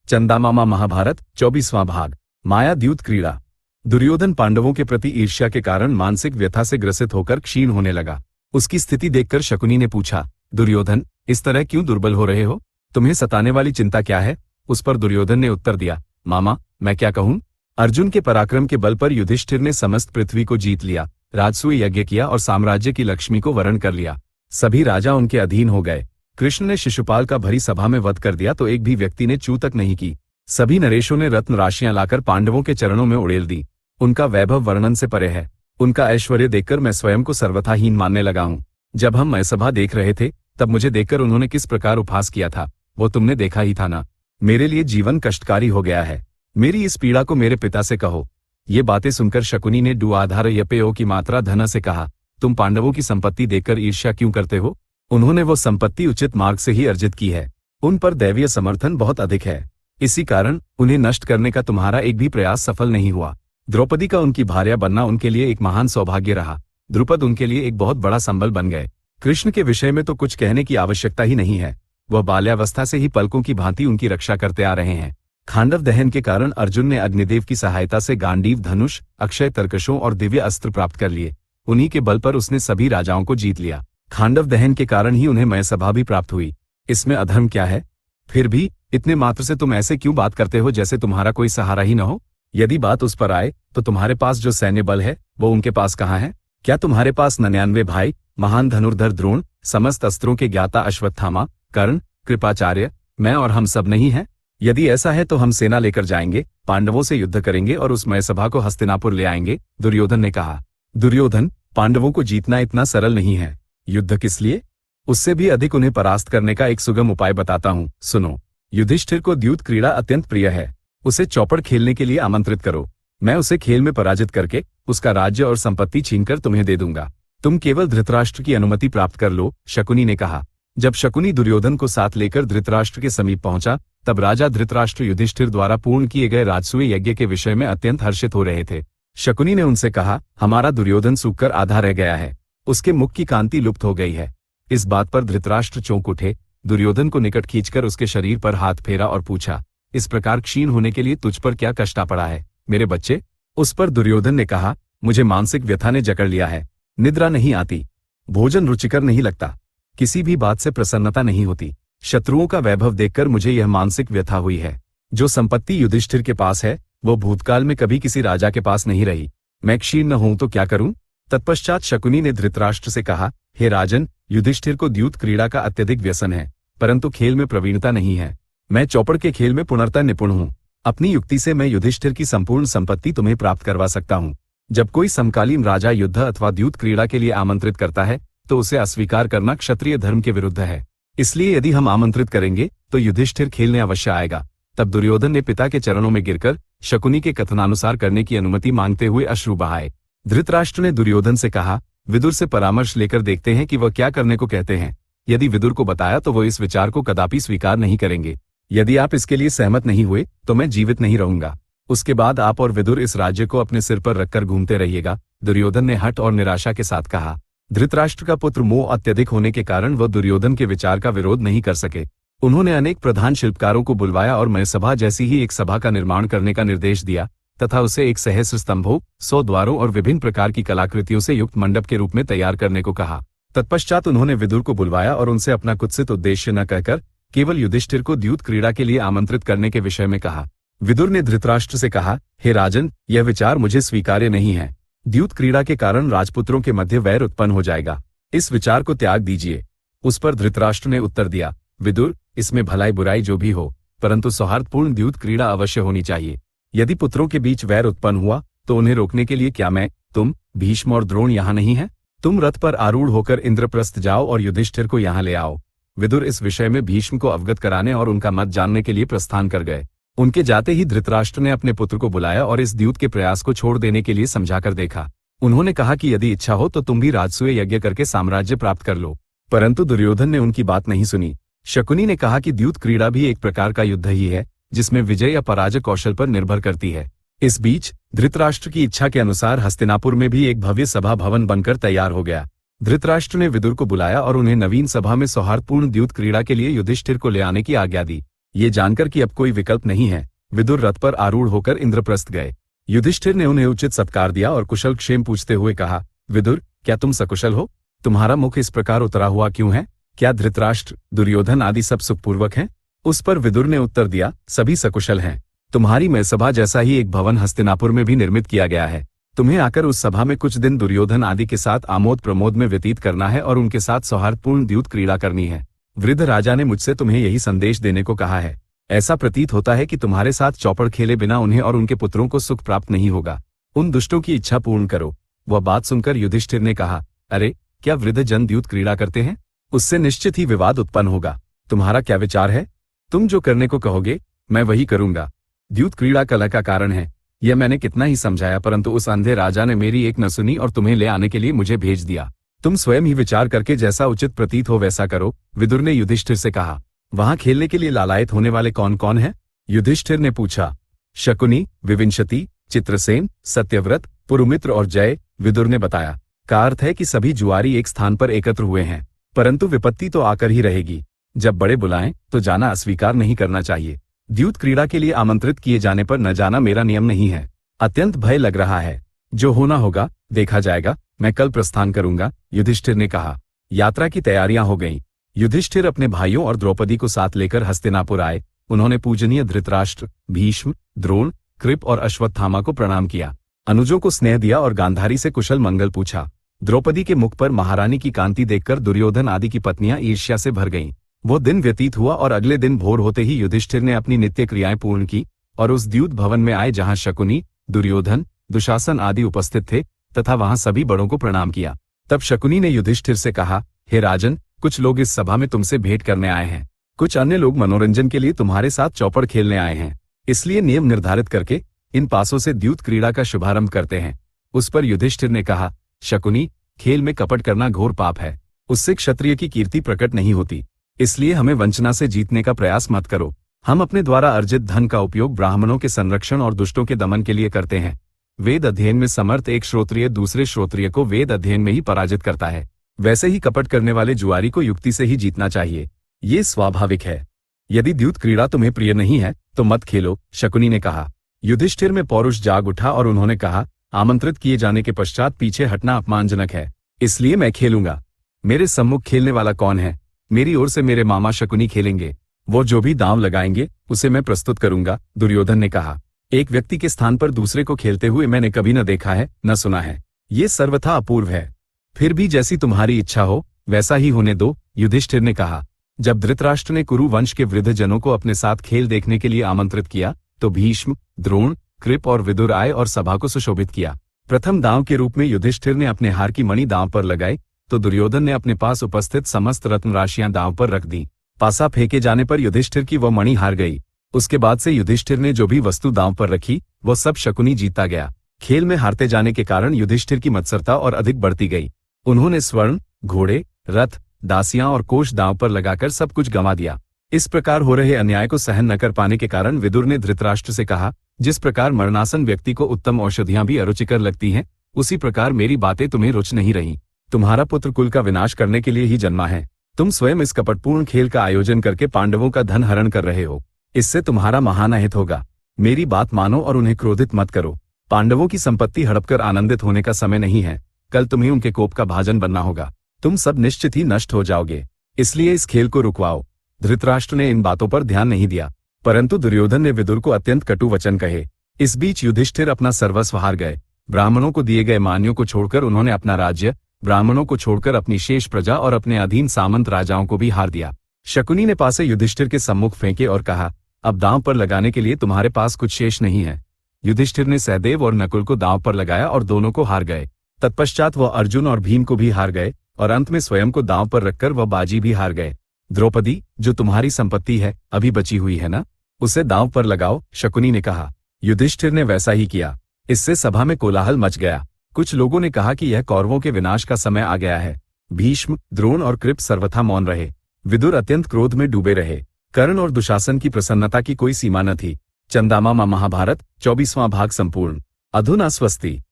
चंदामामा महाभारत 24वां भाग। माया द्यूत क्रीड़ा। दुर्योधन पांडवों के प्रति ईर्ष्या के कारण मानसिक व्यथा से ग्रसित होकर क्षीण होने लगा। उसकी स्थिति देखकर शकुनी ने पूछा, दुर्योधन, इस तरह क्यों दुर्बल हो रहे हो? तुम्हें सताने वाली चिंता क्या है? उस पर दुर्योधन ने उत्तर दिया, मामा, मैं क्या कहूं? अर्जुन के पराक्रम के बल पर युधिष्ठिर ने समस्त पृथ्वी को जीत लिया, राजसूय यज्ञ किया और साम्राज्य की लक्ष्मी को वरण कर लिया। सभी राजा उनके अधीन हो गए। कृष्ण ने शिशुपाल का भरी सभा में वध कर दिया तो एक भी व्यक्ति ने चू तक नहीं की। सभी नरेशों ने रत्न राशियां लाकर पांडवों के चरणों में उड़ेल दी। उनका वैभव वर्णन से परे है। उनका ऐश्वर्य देखकर मैं स्वयं को सर्वथाहीन मानने लगा हूं। जब हम सभा देख रहे थे तब मुझे देखकर उन्होंने किस प्रकार उपहास किया था वो तुमने देखा ही था ना। मेरे लिए जीवन कष्टकारी हो गया है। मेरी इस पीड़ा को मेरे पिता से कहो। ये बातें सुनकर शकुनी ने डुआधार यपेओ की मात्रा धन से कहा, तुम पांडवों की संपत्ति देखकर ईर्ष्या क्यों करते हो? उन्होंने वो संपत्ति उचित मार्ग से ही अर्जित की है। उन पर दैवीय समर्थन बहुत अधिक है। इसी कारण उन्हें नष्ट करने का तुम्हारा एक भी प्रयास सफल नहीं हुआ। द्रौपदी का उनकी भार्या बनना उनके लिए एक महान सौभाग्य रहा। द्रुपद उनके लिए एक बहुत बड़ा संबल बन गए। कृष्ण के विषय में तो कुछ कहने की आवश्यकता ही नहीं है। वह बाल्यावस्था से ही पलकों की भांति उनकी रक्षा करते आ रहे हैं। खांडव दहन के कारण अर्जुन ने अग्निदेव की सहायता से गांडीव धनुष, अक्षय तर्कशों और दिव्य अस्त्र प्राप्त कर लिए। उन्हीं के बल पर उसने सभी राजाओं को जीत लिया। खांडव दहन के कारण ही उन्हें मय सभा भी प्राप्त हुई। इसमें अधर्म क्या है? फिर भी इतने मात्र से तुम ऐसे क्यों बात करते हो जैसे तुम्हारा कोई सहारा ही न हो? यदि बात उस पर आए तो तुम्हारे पास जो सैन्य बल है वो उनके पास कहाँ है? क्या तुम्हारे पास 99 भाई, महान धनुर्धर द्रोण, समस्त अस्त्रों के ज्ञाता अश्वत्थामा, कर्ण, कृपाचार्य, मैं और हम सब नहीं है? यदि ऐसा है तो हम सेना लेकर जाएंगे, पांडवों से युद्ध करेंगे और उस मय सभा को हस्तिनापुर ले आएंगे। दुर्योधन ने कहा, दुर्योधन, पांडवों को जीतना इतना सरल नहीं है। युद्ध किस लिए? उससे भी अधिक उन्हें परास्त करने का एक सुगम उपाय बताता हूँ, सुनो। युधिष्ठिर को द्यूत क्रीड़ा अत्यंत प्रिय है। उसे चौपड़ खेलने के लिए आमंत्रित करो। मैं उसे खेल में पराजित करके उसका राज्य और संपत्ति छीनकर तुम्हें दे दूंगा। तुम केवल धृतराष्ट्र की अनुमति प्राप्त कर लो, शकुनी ने कहा। जब शकुनी दुर्योधन को साथ लेकर धृतराष्ट्र के समीप पहुंचा तब राजा धृतराष्ट्र युधिष्ठिर द्वारा पूर्ण किए गए राजसूय यज्ञ के विषय में अत्यंत हर्षित हो रहे थे। शकुनी ने उनसे कहा, हमारा दुर्योधन सूखकर आधा रह गया है। उसके मुख की कांति लुप्त हो गई है। इस बात पर धृतराष्ट्र चौंक उठे। दुर्योधन को निकट खींचकर उसके शरीर पर हाथ फेरा और पूछा, इस प्रकार क्षीण होने के लिए तुझ पर क्या कष्ट आ पड़ा है मेरे बच्चे? उस पर दुर्योधन ने कहा, मुझे मानसिक व्यथा ने जकड़ लिया है। निद्रा नहीं आती, भोजन रुचिकर नहीं लगता, किसी भी बात से प्रसन्नता नहीं होती। शत्रुओं का वैभव देखकर मुझे यह मानसिक व्यथा हुई है। जो संपत्ति युधिष्ठिर के पास है वो भूतकाल में कभी किसी राजा के पास नहीं रही। मैं क्षीण न हूं तो क्या करूं? तत्पश्चात शकुनी ने धृतराष्ट्र से कहा, हे राजन, युधिष्ठिर को द्यूत क्रीड़ा का अत्यधिक व्यसन है, परंतु खेल में प्रवीणता नहीं है। मैं चौपड़ के खेल में पूर्णतः निपुण हूं। अपनी युक्ति से मैं युधिष्ठिर की संपूर्ण संपत्ति तुम्हें प्राप्त करवा सकता हूं। जब कोई समकालीन राजा युद्ध अथवा द्यूत क्रीड़ा के लिए आमंत्रित करता है तो उसे अस्वीकार करना क्षत्रिय धर्म के विरुद्ध है। इसलिए यदि हम आमंत्रित करेंगे तो युधिष्ठिर खेलने अवश्य आएगा। तब दुर्योधन ने पिता के चरणों में गिरकर शकुनी के कथनानुसार करने की अनुमति मांगते हुए अश्रु बहाए। धृतराष्ट्र ने दुर्योधन से कहा, विदुर से परामर्श लेकर देखते हैं कि वह क्या करने को कहते हैं। यदि विदुर को बताया तो वो इस विचार को कदापि स्वीकार नहीं करेंगे। यदि आप इसके लिए सहमत नहीं हुए तो मैं जीवित नहीं रहूंगा। उसके बाद आप और विदुर इस राज्य को अपने सिर पर रखकर घूमते रहिएगा। दुर्योधन ने हठ और निराशा के साथ कहा। धृतराष्ट्र का पुत्र मोह अत्यधिक होने के कारण वह दुर्योधन के विचार का विरोध नहीं कर सके। उन्होंने अनेक प्रधान शिल्पकारों को बुलवाया और मय सभा जैसी ही एक सभा का निर्माण करने का निर्देश दिया तथा उसे एक सहस्र स्तंभों, 100 द्वारों और विभिन्न प्रकार की कलाकृतियों से युक्त मंडप के रूप में तैयार करने को कहा। तत्पश्चात उन्होंने विदुर को बुलवाया और उनसे अपना कुत्सित उद्देश्य न कहकर केवल युधिष्ठिर को द्यूत क्रीड़ा के लिए आमंत्रित करने के विषय में कहा। विदुर ने धृतराष्ट्र से कहा, हे राजन, यह विचार मुझे स्वीकार्य नहीं है। द्यूत क्रीड़ा के कारण राजपुत्रों के मध्य वैर उत्पन्न हो जाएगा। इस विचार को त्याग दीजिए। उस पर धृतराष्ट्र ने उत्तर दिया, विदुर, इसमें भलाई बुराई जो भी हो, परंतु सौहार्दपूर्ण द्यूत क्रीड़ा अवश्य होनी चाहिए। यदि पुत्रों के बीच वैर उत्पन्न हुआ तो उन्हें रोकने के लिए क्या मैं, तुम, भीष्म और द्रोण यहाँ नहीं है? तुम रथ पर आरूढ़ होकर इंद्रप्रस्थ जाओ और युधिष्ठिर को यहाँ ले आओ। विदुर इस विषय में भीष्म को अवगत कराने और उनका मत जानने के लिए प्रस्थान कर गए। उनके जाते ही धृतराष्ट्र ने अपने पुत्र को बुलाया और इस द्यूत के प्रयास को छोड़ देने के लिए समझाकर देखा। उन्होंने कहा कि यदि इच्छा हो तो तुम भी राजसूय यज्ञ करके साम्राज्य प्राप्त कर लो। परंतु दुर्योधन ने उनकी बात नहीं सुनी। शकुनी ने कहा कि द्यूत क्रीड़ा भी एक प्रकार का युद्ध ही है जिसमें विजय या पराजय कौशल पर निर्भर करती है। इस बीच धृतराष्ट्र की इच्छा के अनुसार हस्तिनापुर में भी एक भव्य सभा भवन बनकर तैयार हो गया। धृतराष्ट्र ने विदुर को बुलाया और उन्हें नवीन सभा में सौहार्दपूर्ण द्यूत क्रीड़ा के लिए युधिष्ठिर को ले आने की आज्ञा दी। ये जानकर कि अब कोई विकल्प नहीं है, विदुर रथ पर आरूढ़ होकर इंद्रप्रस्थ गए। युधिष्ठिर ने उन्हें उचित सत्कार दिया और कुशल क्षेम पूछते हुए कहा, विदुर, क्या तुम सकुशल हो? तुम्हारा मुख इस प्रकार उतरा हुआ क्यों है? क्या धृतराष्ट्र, दुर्योधन आदि सब सुखपूर्वक हैं? उस पर विदुर ने उत्तर दिया, सभी सकुशल हैं। तुम्हारी महसभा जैसा ही एक भवन हस्तिनापुर में भी निर्मित किया गया है। तुम्हें आकर उस सभा में कुछ दिन दुर्योधन आदि के साथ आमोद प्रमोद में व्यतीत करना है और उनके साथ सौहार्दपूर्ण द्यूत क्रीड़ा करनी है। वृद्ध राजा ने मुझसे तुम्हें यही संदेश देने को कहा है। ऐसा प्रतीत होता है कि तुम्हारे साथ चौपड़ खेले बिना उन्हें और उनके पुत्रों को सुख प्राप्त नहीं होगा। उन दुष्टों की इच्छा पूर्ण करो। वह बात सुनकर युधिष्ठिर ने कहा, अरे, क्या वृद्ध जन द्यूत क्रीड़ा करते हैं? उससे निश्चित ही विवाद उत्पन्न होगा। तुम्हारा क्या विचार है? तुम जो करने को कहोगे मैं वही करूंगा। द्यूत क्रीड़ा कलह का कारण है, यह मैंने कितना ही समझाया, परंतु उस अंधे राजा ने मेरी एक न सुनी और तुम्हें ले आने के लिए मुझे भेज दिया। तुम स्वयं ही विचार करके जैसा उचित प्रतीत हो वैसा करो। विदुर ने युधिष्ठिर से कहा, वहां खेलने के लिए लालायित होने वाले कौन कौन हैं? युधिष्ठिर ने पूछा, शकुनी, विविंशति, चित्रसेन, सत्यव्रत, पुरुमित्र और जय। विदुर ने बताया, का अर्थ है कि सभी जुआरी एक स्थान पर एकत्र हुए हैं, परंतु विपत्ति तो आकर ही रहेगी। जब बड़े बुलाएं तो जाना अस्वीकार नहीं करना चाहिए। द्यूत क्रीड़ा के लिए आमंत्रित किए जाने पर न जाना मेरा नियम नहीं है। अत्यंत भय लग रहा है। जो होना होगा देखा जाएगा। मैं कल प्रस्थान करूंगा। युधिष्ठिर ने कहा। यात्रा की तैयारियां हो गईं। युधिष्ठिर अपने भाइयों और द्रौपदी को साथ लेकर हस्तिनापुर आए। उन्होंने पूजनीय धृतराष्ट्र, भीष्म, द्रोण, कृप और अश्वत्थामा को प्रणाम किया। अनुजों को स्नेह दिया और गांधारी से कुशल मंगल पूछा। द्रौपदी के मुख पर महारानी की कांति देखकर दुर्योधन आदि की पत्नियां ईर्ष्या से भर गईं। वो दिन व्यतीत हुआ और अगले दिन भोर होते ही युधिष्ठिर ने अपनी नित्य क्रियाएं पूर्ण की और उस द्यूत भवन में आए जहां शकुनी, दुर्योधन, दुशासन आदि उपस्थित थे तथा वहां सभी बड़ों को प्रणाम किया। तब शकुनी ने युधिष्ठिर से कहा, हे राजन, कुछ लोग इस सभा में तुमसे भेंट करने आए हैं। कुछ अन्य लोग मनोरंजन के लिए तुम्हारे साथ चौपड़ खेलने आए हैं। इसलिए नियम निर्धारित करके इन पासों से द्यूत क्रीड़ा का शुभारंभ करते हैं। उस पर युधिष्ठिर ने कहा, शकुनी, खेल में कपट करना घोर पाप है। उससे क्षत्रिय की कीर्ति प्रकट नहीं होती। इसलिए हमें वंचना से जीतने का प्रयास मत करो। हम अपने द्वारा अर्जित धन का उपयोग ब्राह्मणों के संरक्षण और दुष्टों के दमन के लिए करते हैं। वेद अध्ययन में समर्थ एक श्रोत्रिय दूसरे श्रोत्रिय को वेद अध्ययन में ही पराजित करता है। वैसे ही कपट करने वाले जुआरी को युक्ति से ही जीतना चाहिए। ये स्वाभाविक है। यदि द्यूत क्रीड़ा तुम्हें प्रिय नहीं है तो मत खेलो, शकुनी ने कहा। युधिष्ठिर में पौरुष जाग उठा और उन्होंने कहा, आमंत्रित किए जाने के पश्चात पीछे हटना अपमानजनक है, इसलिए मैं खेलूंगा। मेरे सम्मुख खेलने वाला कौन है? मेरी ओर से मेरे मामा शकुनी खेलेंगे। वो जो भी दांव लगाएंगे उसे मैं प्रस्तुत करूंगा। दुर्योधन ने कहा, एक व्यक्ति के स्थान पर दूसरे को खेलते हुए मैंने कभी न देखा है न सुना है। ये सर्वथा अपूर्व है। फिर भी जैसी तुम्हारी इच्छा हो वैसा ही होने दो, युधिष्ठिर ने कहा। जब धृतराष्ट्र ने कुरु वंश के वृद्ध जनों को अपने साथ खेल देखने के लिए आमंत्रित किया तो भीष्म, द्रोण, कृप और विदुर आए और सभा को सुशोभित किया। प्रथम दांव के रूप में युधिष्ठिर ने अपने हार की मणि दांव पर लगाई तो दुर्योधन ने अपने पास उपस्थित समस्त रत्न राशियां दांव पर रख दी। पासा फेंके जाने पर युधिष्ठिर की वह मणि हार गई। उसके बाद से युधिष्ठिर ने जो भी वस्तु दांव पर रखी वह सब शकुनी जीता गया। खेल में हारते जाने के कारण युधिष्ठिर की मत्सरता और अधिक बढ़ती गई। उन्होंने स्वर्ण, घोड़े, रथ, दासियां और कोष दांव पर लगाकर सब कुछ गंवा दिया। इस प्रकार हो रहे अन्याय को सहन न कर पाने के कारण विदुर ने धृतराष्ट्र से कहा, जिस प्रकार मरणासन व्यक्ति को उत्तम औषधियां भी अरुचिकर लगती हैं, उसी प्रकार मेरी बातें तुम्हें रुच नहीं रही। तुम्हारा पुत्र कुल का विनाश करने के लिए ही जन्मा है। तुम स्वयं इस कपटपूर्ण खेल का आयोजन करके पांडवों का धन हरण कर रहे हो। इससे तुम्हारा महान अहित होगा। मेरी बात मानो और उन्हें क्रोधित मत करो। पांडवों की संपत्ति हड़पकर आनंदित होने का समय नहीं है। कल तुम्हें उनके कोप का भाजन बनना होगा। तुम सब निश्चित ही नष्ट हो जाओगे। इसलिए इस खेल को रुकवाओ। धृतराष्ट्र ने इन बातों पर ध्यान नहीं दिया, परंतु दुर्योधन ने विदुर को अत्यंत कटु वचन कहे। इस बीच युधिष्ठिर अपना सर्वस्व हार गए। ब्राह्मणों को दिए गए मान्यों को छोड़कर उन्होंने अपना राज्य, ब्राह्मणों को छोड़कर अपनी शेष प्रजा और अपने अधीन सामंत राजाओं को भी हार दिया। शकुनी ने पासे युधिष्ठिर के सम्मुख फेंके और कहा, अब दांव पर लगाने के लिए तुम्हारे पास कुछ शेष नहीं है। युधिष्ठिर ने सहदेव और नकुल को दांव पर लगाया और दोनों को हार गए। तत्पश्चात वह अर्जुन और भीम को भी हार गए और अंत में स्वयं को दांव पर रखकर वह बाजी भी हार गए। द्रौपदी, जो तुम्हारी संपत्ति है अभी बची हुई है ना, उसे दांव पर लगाओ, शकुनी ने कहा। युधिष्ठिर ने वैसा ही किया। इससे सभा में कोलाहल मच गया। कुछ लोगों ने कहा कि यह कौरवों के विनाश का समय आ गया है। भीष्म, द्रोण और कृप सर्वथा मौन रहे। विदुर अत्यंत क्रोध में डूबे रहे। कर्ण और दुशासन की प्रसन्नता की कोई सीमा न थी। चंदामामा महाभारत 24वां भाग संपूर्ण। अधुना स्वस्ति।